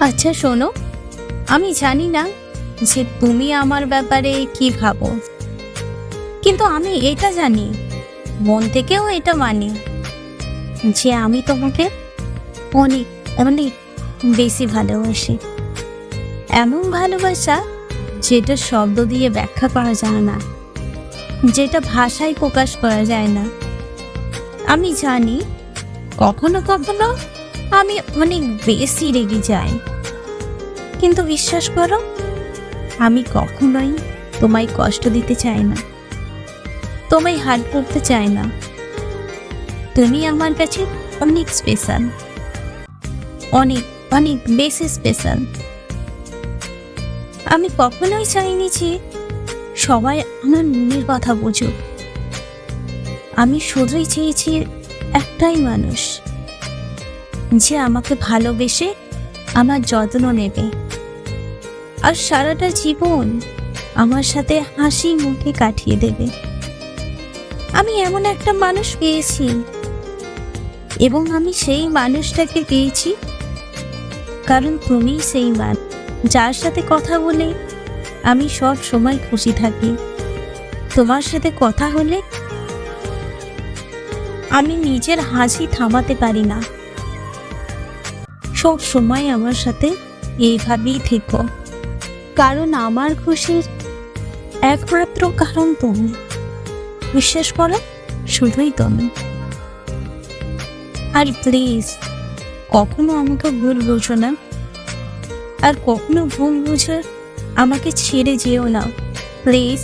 আচ্ছা শোনো, আমি জানি না যে তুমি আমার ব্যাপারে কি ভাবো, কিন্তু আমি এটা জানি, মন থেকেও এটা মানি যে আমি তোমাকে অনেক অনেক বেশি ভালোবাসি। এমন ভালোবাসা যেটা শব্দ দিয়ে ব্যাখ্যা করা যায় না, যেটা ভাষায় প্রকাশ করা যায় না। আমি জানি কখনো কখনো আমি অনেক বেশি রেগে যাই, কিন্তু বিশ্বাস করো, আমি কখনোই তোমায় কষ্ট দিতে চাই না, তোমায় হার্ট করতে চাই না। তুমি আমার কাছে অনেক স্পেশাল, অনেক অনেক বেশি স্পেশাল। আমি কখনোই চাইনি যে সবাই আমার মনের কথা বুঝুক। আমি শুধুই চেয়েছি একটাই মানুষ, যে আমাকে ভালোবেসে আমার যত্ন নেবে আর সারাটা জীবন আমার সাথে হাসি মুখে কাটিয়ে দেবে। আমি এমন একটা মানুষ পেয়েছি, এবং আমি সেই মানুষটাকে পেয়েছি কারণ তুমি সেই মানুষ যার সাথে কথা বলে আমি সব সময় খুশি থাকি। তোমার সাথে কথা হলে আমি নিজের হাসি থামাতে পারি না। সব সময় আমার সাথে এইভাবেই থেকো, কারণ আমার খুশির একমাত্র কারণ তুমি। বিশ্বাস করো, শুধুই তুমি। আর প্লিজ কখনো আমাকে ভুল বুঝো না, আর কখনো ভুল বুঝে আমাকে ছেড়ে যেও না, প্লিজ।